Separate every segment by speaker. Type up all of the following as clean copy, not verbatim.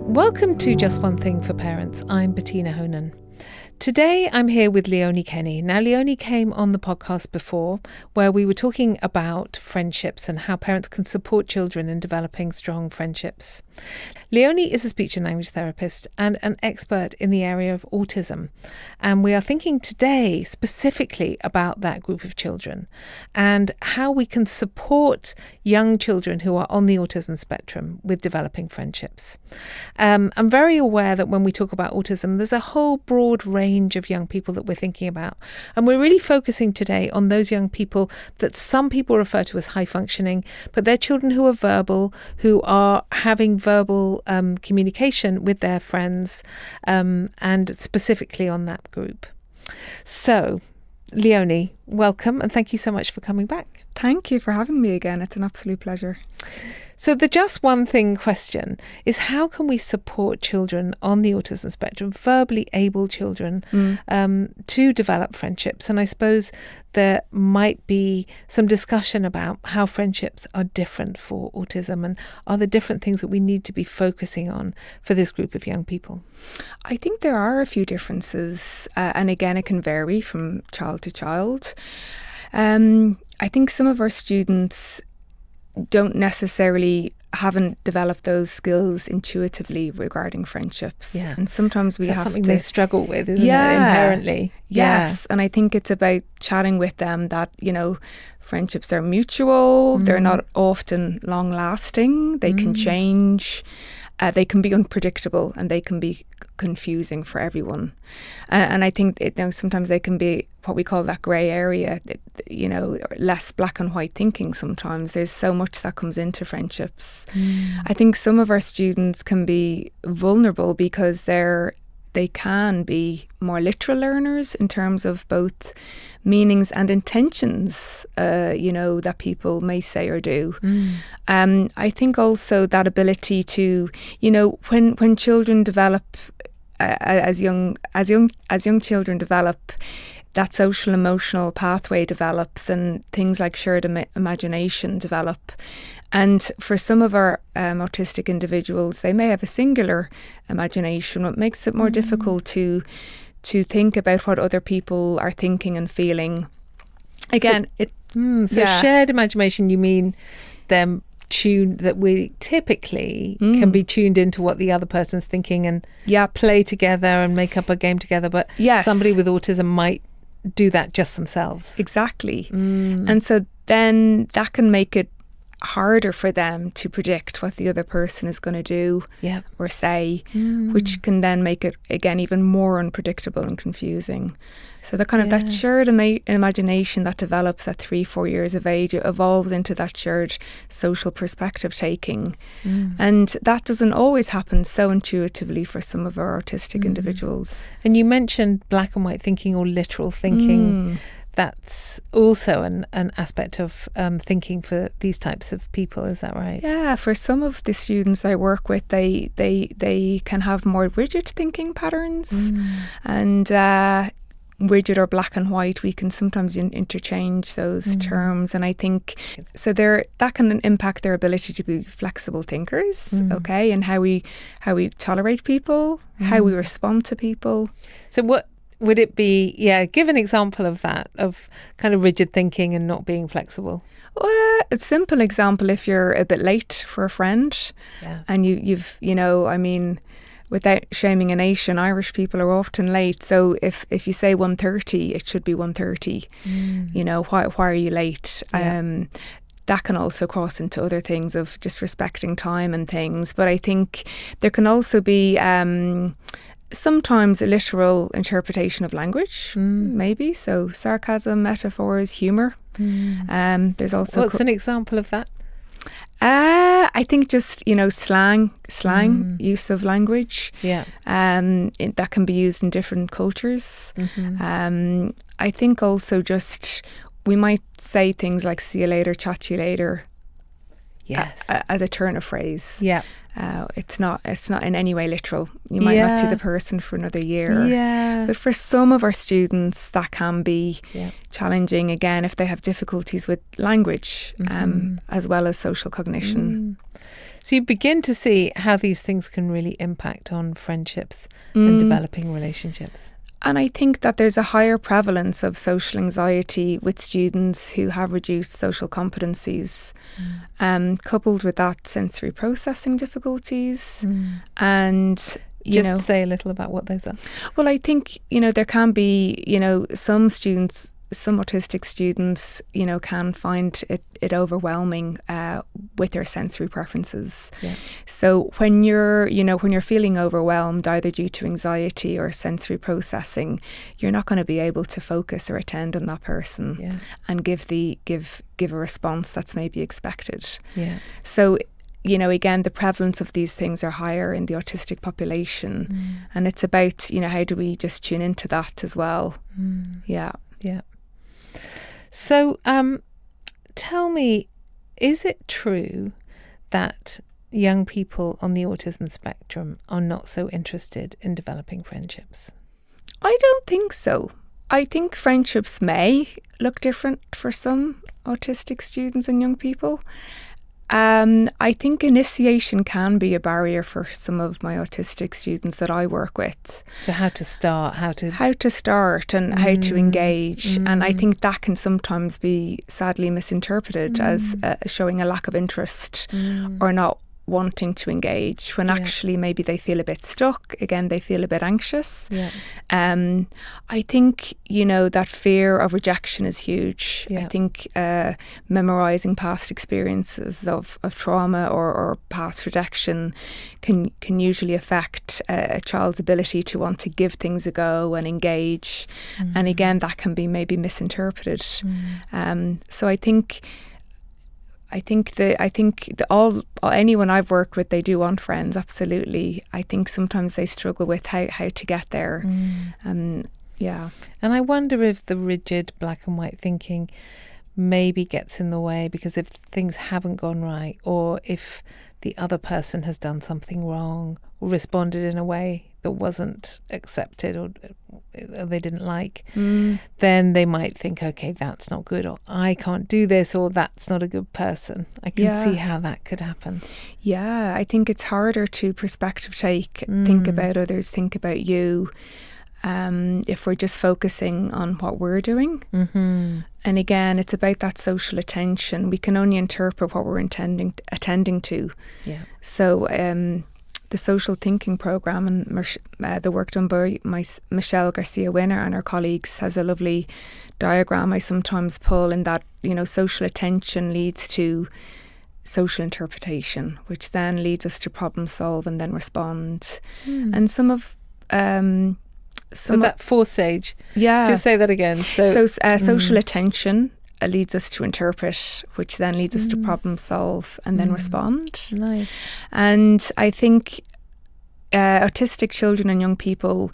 Speaker 1: Welcome to Just One Thing for Parents. I'm Bettina Honan. Today I'm here with Leonie Kenny. Now, Leonie came on the podcast before where we were talking about friendships and how parents can support children in developing strong friendships. Leonie is a speech and language therapist and an expert in the area of autism. And we are thinking today specifically about that group of children and how we can support young children who are on the autism spectrum with developing friendships. I'm very aware that when we talk about autism, there's a whole broad range of young people that we're thinking about. And we're really focusing today on those young people that some people refer to as high functioning, but they're children who are verbal, who are having verbal communication with their friends, and specifically on that group. So, Leonie, welcome and thank you so much for coming back.
Speaker 2: Thank you for having me again. It's an absolute pleasure.
Speaker 1: So the just one thing question is, how can we support children on the autism spectrum, verbally able children, to develop friendships? And I suppose there might be some discussion about how friendships are different for autism and are there different things that we need to be focusing on for this group of young people?
Speaker 2: I think there are a few differences, and again, it can vary from child to child. I think some of our students haven't developed those skills intuitively regarding friendships.
Speaker 1: Yeah.
Speaker 2: And sometimes
Speaker 1: That's something they struggle with, isn't it, inherently?
Speaker 2: Yes. And I think it's about chatting with them that, friendships are mutual. They're not often long lasting. They can change. They can be unpredictable and they can be confusing for everyone. And I think sometimes they can be what we call that grey area, less black and white thinking sometimes. There's so much that comes into friendships. I think some of our students can be vulnerable because they can be more literal learners in terms of both meanings and intentions, that people may say or do. I think also that ability to, when children develop, as young children develop, that social emotional pathway develops and things like shared imagination develop. And for some of our autistic individuals, they may have a singular imagination, what makes it more difficult to think about what other people are thinking and feeling. Again,
Speaker 1: shared imagination, you mean them tuned, that we typically can be tuned into what the other person's thinking and play together and make up a game together, but somebody with autism might do that just themselves.
Speaker 2: Exactly. And so then that can make it harder for them to predict what the other person is going to do or say, which can then make it again even more unpredictable and confusing. So the kind of that shared imagination that develops at 3-4 years of age, it evolves into that shared social perspective taking, and that doesn't always happen so intuitively for some of our autistic individuals.
Speaker 1: And you mentioned black and white thinking or literal thinking. That's also an aspect of thinking for these types of people, is that right?
Speaker 2: Yeah, for some of the students I work with, they can have more rigid thinking patterns, and rigid or black and white, we can sometimes interchange those terms, and I think so that can impact their ability to be flexible thinkers, and how we tolerate people, how we respond to people.
Speaker 1: So what would it be? Give an example of that, of kind of rigid thinking and not being flexible.
Speaker 2: Well, a simple example, if you're a bit late for a friend and you've without shaming a nation, Irish people are often late. So if you say 1:30, it should be 1:30. Why are you late? That can also cross into other things of just respecting time and things. But I think there can also be sometimes a literal interpretation of language, maybe. So sarcasm, metaphors, humour. There's also...
Speaker 1: What's an example of that?
Speaker 2: I think just, slang, use of language. That can be used in different cultures. I think also just, we might say things like see you later, chat to you later.
Speaker 1: Yes.
Speaker 2: As a turn of phrase. It's not in any way literal. You might not see the person for another year.
Speaker 1: Yeah.
Speaker 2: But for some of our students, that can be challenging, again, if they have difficulties with language, as well as social cognition.
Speaker 1: So you begin to see how these things can really impact on friendships and developing relationships.
Speaker 2: And I think that there's a higher prevalence of social anxiety with students who have reduced social competencies, coupled with that sensory processing difficulties. And,
Speaker 1: Just say a little about what those are.
Speaker 2: Well, I think, there can be, some autistic students, can find it overwhelming with their sensory preferences. Yeah. So when you're feeling overwhelmed, either due to anxiety or sensory processing, you're not going to be able to focus or attend on that person and give a response that's maybe expected. Yeah. So, again, the prevalence of these things are higher in the autistic population, and it's about, how do we just tune into that as well? Yeah.
Speaker 1: Yeah. So, tell me, is it true that young people on the autism spectrum are not so interested in developing friendships?
Speaker 2: I don't think so. I think friendships may look different for some autistic students and young people. I think initiation can be a barrier for some of my autistic students that I work with.
Speaker 1: So how to start and how
Speaker 2: to engage. And I think that can sometimes be sadly misinterpreted as showing a lack of interest or not wanting to engage, when actually maybe they feel a bit stuck. Again, they feel a bit anxious. I think, that fear of rejection is huge. I think memorising past experiences of trauma or past rejection can usually affect a child's ability to want to give things a go and engage. And again, that can be maybe misinterpreted. So I think anyone I've worked with, they do want friends, absolutely. I think sometimes they struggle with how to get there. And
Speaker 1: I wonder if the rigid black and white thinking maybe gets in the way, because if things haven't gone right, or if the other person has done something wrong or responded in a way that wasn't accepted or they didn't like, then they might think, okay, that's not good, or I can't do this, or that's not a good person. I can see how that could happen.
Speaker 2: Yeah, I think it's harder to perspective take, think about others, think about you, if we're just focusing on what we're doing. And again, it's about that social attention. We can only interpret what we're attending to. So the social thinking programme and the work done by Michelle Garcia Winner and her colleagues has a lovely diagram I sometimes pull, in that, social attention leads to social interpretation, which then leads us to problem solve and then respond. And some of
Speaker 1: so that 4-stage. Just say that again.
Speaker 2: So social attention leads us to interpret, which then leads us to problem solve and then respond.
Speaker 1: Nice.
Speaker 2: And I think autistic children and young people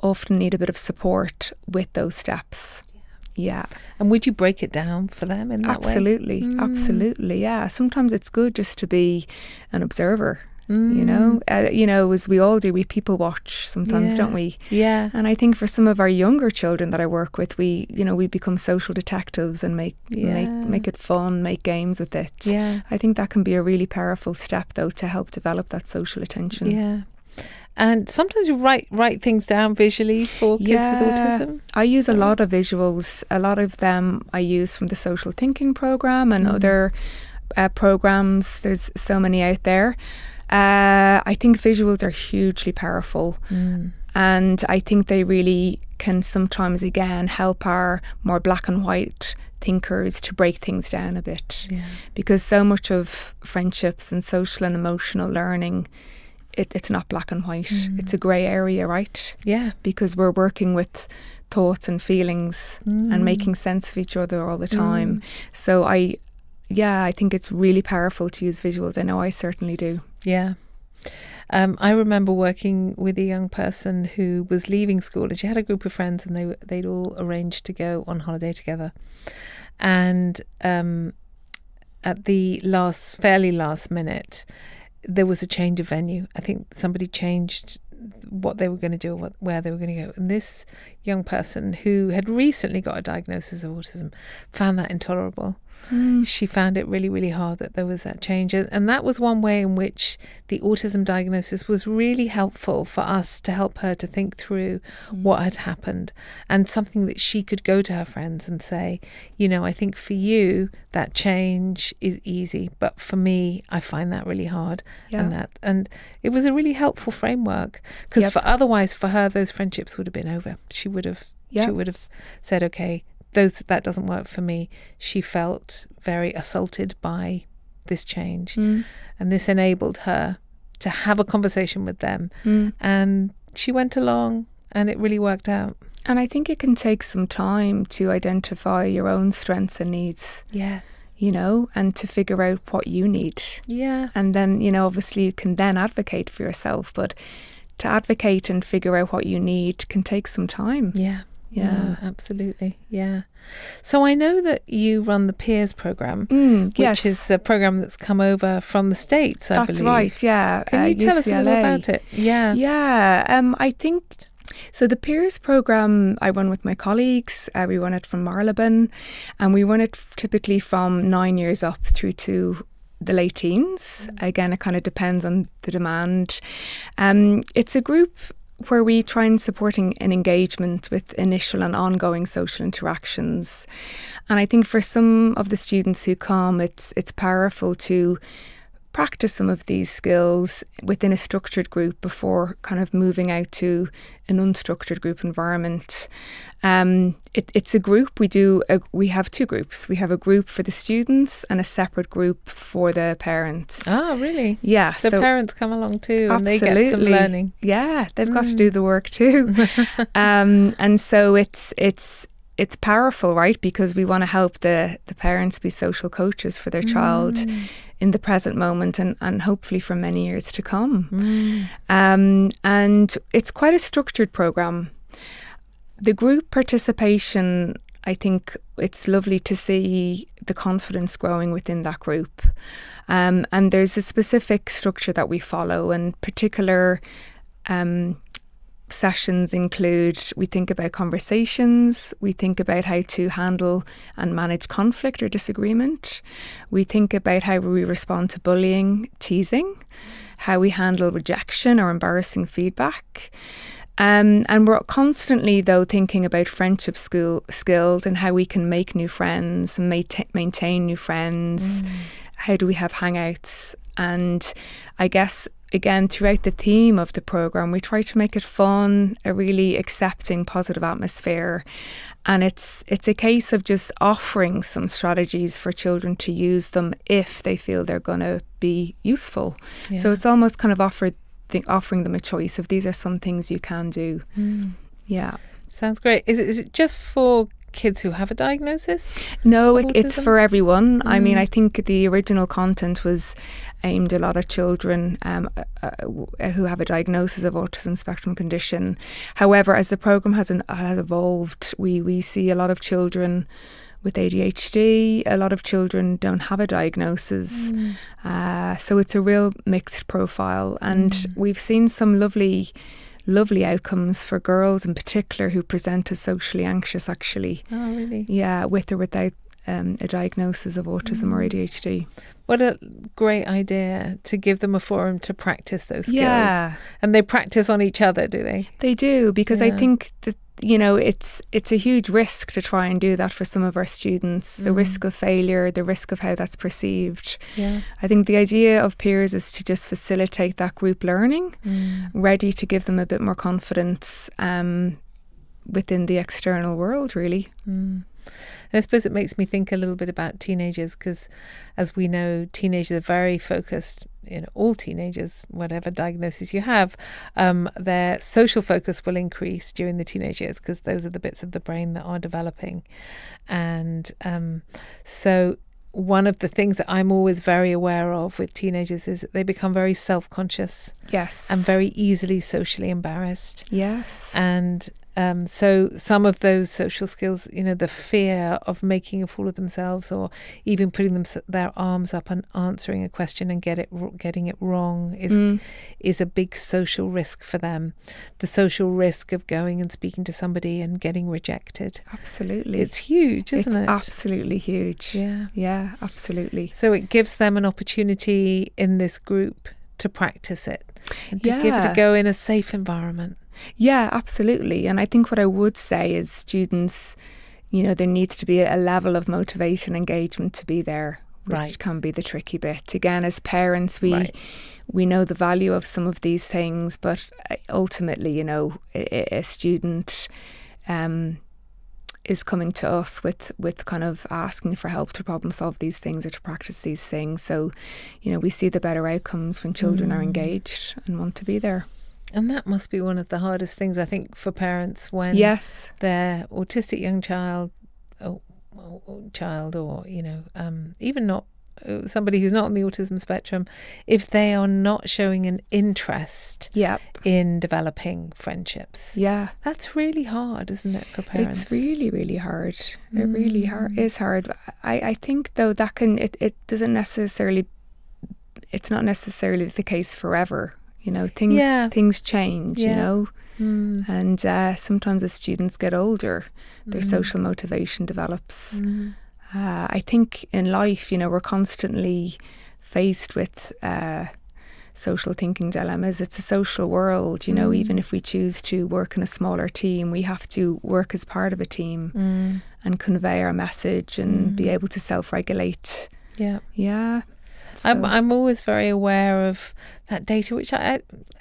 Speaker 2: often need a bit of support with those steps. Yeah.
Speaker 1: And would you break it down for them in that
Speaker 2: way? Absolutely. Yeah. Sometimes it's good just to be an observer. As we all do, we people watch sometimes, don't we?
Speaker 1: Yeah.
Speaker 2: And I think for some of our younger children that I work with, we become social detectives and make it fun, make games with it.
Speaker 1: Yeah.
Speaker 2: I think that can be a really powerful step, though, to help develop that social attention.
Speaker 1: Yeah. And sometimes you write things down visually for kids with autism.
Speaker 2: I use a lot of visuals. A lot of them I use from the social thinking programme and other programmes. There's so many out there. I think visuals are hugely powerful, and I think they really can sometimes, again, help our more black and white thinkers to break things down a bit, because so much of friendships and social and emotional learning, it's not black and white. It's a grey area, right?
Speaker 1: Yeah.
Speaker 2: Because we're working with thoughts and feelings and making sense of each other all the time. So I think it's really powerful to use visuals. I know I certainly do.
Speaker 1: Yeah. I remember working with a young person who was leaving school, and she had a group of friends, and they'd all arranged to go on holiday together. And at the fairly last minute, there was a change of venue. I think somebody changed what they were going to do, or where they were going to go. And this young person who had recently got a diagnosis of autism found that intolerable. She found it really, really hard that there was that change. And that was one way in which the autism diagnosis was really helpful for us to help her to think through what had happened, and something that she could go to her friends and say, you know, I think for you that change is easy, but for me, I find that really hard. And it was a really helpful framework, because otherwise for her, those friendships would have been over. She would have said, okay, that doesn't work for me. She felt very assaulted by this change, and this enabled her to have a conversation with them, and she went along, and it really worked out.
Speaker 2: And I think it can take some time to identify your own strengths and needs.
Speaker 1: Yes.
Speaker 2: You know, and to figure out what you need.
Speaker 1: Yeah.
Speaker 2: And then, you know, obviously you can then advocate for yourself, but to advocate and figure out what you need can take some time.
Speaker 1: Yeah. Yeah, absolutely. Yeah. So I know that you run the Peers program, which is a program that's come over from the States, I believe.
Speaker 2: That's right, yeah.
Speaker 1: Can you tell us a little about it? Yeah.
Speaker 2: Yeah. I think, so the Peers program I run with my colleagues. We run it from Marylebone, and we run it typically from 9 years up through to the late teens. Again, it kind of depends on the demand. It's a group where we try and supporting an engagement with initial and ongoing social interactions. And I think for some of the students who come, it's powerful to practice some of these skills within a structured group before kind of moving out to an unstructured group environment. It's a group. We have two groups. We have a group for the students and a separate group for the parents.
Speaker 1: Oh, really?
Speaker 2: Yeah.
Speaker 1: So parents come along too, and
Speaker 2: absolutely.
Speaker 1: they get some learning.
Speaker 2: Yeah, they've got to do the work too. And so it's powerful, right? Because we want to help the parents be social coaches for their child in the present moment and hopefully for many years to come. And it's quite a structured program. The group participation, I think it's lovely to see the confidence growing within that group. And there's a specific structure that we follow, and particular sessions include, we think about conversations, we think about how to handle and manage conflict or disagreement, we think about how we respond to bullying, teasing, how we handle rejection or embarrassing feedback. And we're constantly, though, thinking about friendship skills and how we can make new friends and maintain new friends. How do we have hangouts? And I guess, again, throughout the theme of the programme, we try to make it fun, a really accepting, positive atmosphere. And it's a case of just offering some strategies for children to use them if they feel they're going to be useful. Yeah. So it's almost kind of offering them a choice of these are some things you can do. Yeah.
Speaker 1: Sounds great. Is it just for kids who have a diagnosis?
Speaker 2: No, it's for everyone. I mean, I think the original content was aimed at a lot of children who have a diagnosis of autism spectrum condition. However, as the programme has evolved, we see a lot of children with ADHD. A lot of children don't have a diagnosis. So it's a real mixed profile. And we've seen some lovely outcomes for girls in particular who present as socially anxious, actually.
Speaker 1: Oh, really?
Speaker 2: Yeah, with or without a diagnosis of autism or ADHD.
Speaker 1: What a great idea to give them a forum to practice those skills.
Speaker 2: Yeah.
Speaker 1: And they practice on each other, do they?
Speaker 2: They do, because I think that, you know, it's a huge risk to try and do that for some of our students. The risk of failure, the risk of how that's perceived. Yeah. I think the idea of peers is to just facilitate that group learning, ready to give them a bit more confidence within the external world, really.
Speaker 1: And I suppose it makes me think a little bit about teenagers, because as we know, teenagers are very focused, all teenagers, whatever diagnosis you have, their social focus will increase during the teenage years, because those are the bits of the brain that are developing. And so one of the things that I'm always very aware of with teenagers is that they become very self-conscious.
Speaker 2: Yes.
Speaker 1: And very easily socially embarrassed.
Speaker 2: Yes.
Speaker 1: And So some of those social skills, the fear of making a fool of themselves, or even putting their arms up and answering a question and getting it wrong is a big social risk for them. The social risk of going and speaking to somebody and getting rejected.
Speaker 2: Absolutely.
Speaker 1: It's huge, isn't it?
Speaker 2: It's absolutely huge.
Speaker 1: Yeah.
Speaker 2: Yeah, absolutely.
Speaker 1: So it gives them an opportunity in this group to practice it and to give it a go in a safe environment.
Speaker 2: Yeah, absolutely. And I think what I would say is students, there needs to be a level of motivation, engagement to be there, which can be the tricky bit. Again, as parents, we know the value of some of these things, but ultimately, a student is coming to us with kind of asking for help to problem solve these things or to practice these things. So, we see the better outcomes when children are engaged and want to be there.
Speaker 1: And that must be one of the hardest things, I think, for parents when their autistic young child, or even not somebody who's not on the autism spectrum, if they are not showing an interest in developing friendships.
Speaker 2: Yeah.
Speaker 1: That's really hard, isn't it, for parents?
Speaker 2: It's really, really hard. It really is hard. I think, though, that it doesn't necessarily, it's not necessarily the case forever. Things change, and sometimes as students get older, their social motivation develops. I think in life, we're constantly faced with social thinking dilemmas. It's a social world, even if we choose to work in a smaller team, we have to work as part of a team and convey our message and be able to self-regulate. Yeah. So.
Speaker 1: I'm always very aware of that data, which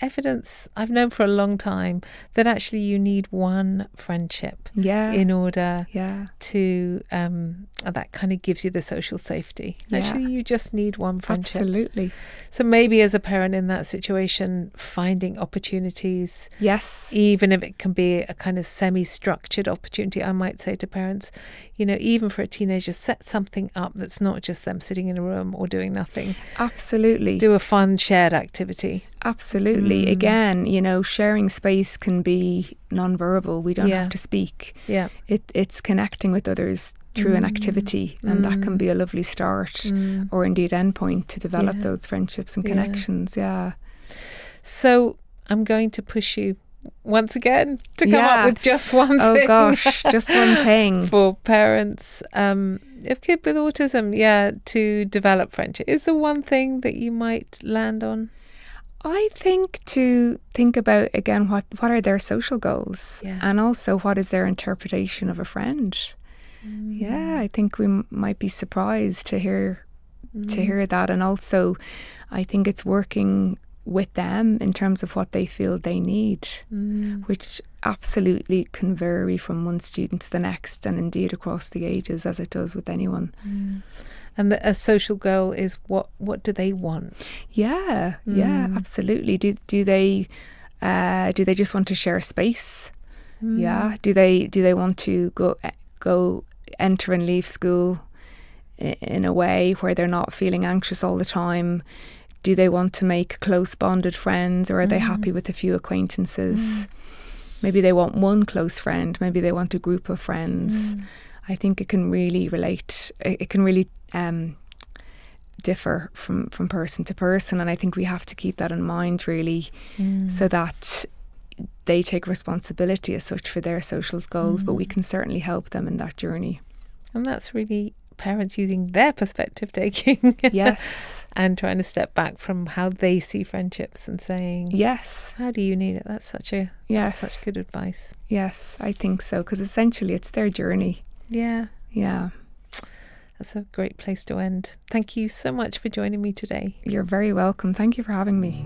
Speaker 1: evidence I've known for a long time, that actually you need one friendship in order to that kind of gives you the social safety. Actually, you just need one friendship.
Speaker 2: Absolutely.
Speaker 1: So maybe as a parent in that situation, finding opportunities, even if it can be a kind of semi-structured opportunity, I might say to parents, even for a teenager, set something up that's not just them sitting in a room or doing nothing.
Speaker 2: Absolutely.
Speaker 1: Do a fun shared activity.
Speaker 2: Absolutely. Again, sharing space can be non-verbal. We don't have to speak. Yeah. It's connecting with others through an activity, and that can be a lovely start or indeed endpoint to develop those friendships and connections. Yeah.
Speaker 1: So I'm going to push you once again to come up with just one thing.
Speaker 2: Oh gosh, just one thing.
Speaker 1: For parents of kids with autism, to develop friendship. Is there one thing that you might land on?
Speaker 2: I think to think about, again, what are their social goals, and also what is their interpretation of a friend. Yeah, I think we might be surprised to hear that, and also I think it's working with them in terms of what they feel they need, which absolutely can vary from one student to the next, and indeed across the ages, as it does with anyone.
Speaker 1: And a social goal is what do they want? Yeah,
Speaker 2: absolutely. Do they just want to share space? Yeah. Do they want to go enter and leave school in a way where they're not feeling anxious all the time? Do they want to make close bonded friends, or are they happy with a few acquaintances? Maybe they want one close friend. Maybe they want a group of friends. I think it can really relate. It can really differ from person to person, and I think we have to keep that in mind, really, so that they take responsibility as such for their social goals, but we can certainly help them in that journey.
Speaker 1: And that's really parents using their perspective taking. And trying to step back from how they see friendships and saying, how do you need it? That's such good advice.
Speaker 2: Yes, I think so, because essentially it's their journey. Yeah.
Speaker 1: That's a great place to end. Thank you so much for joining me today.
Speaker 2: You're very welcome. Thank you for having me.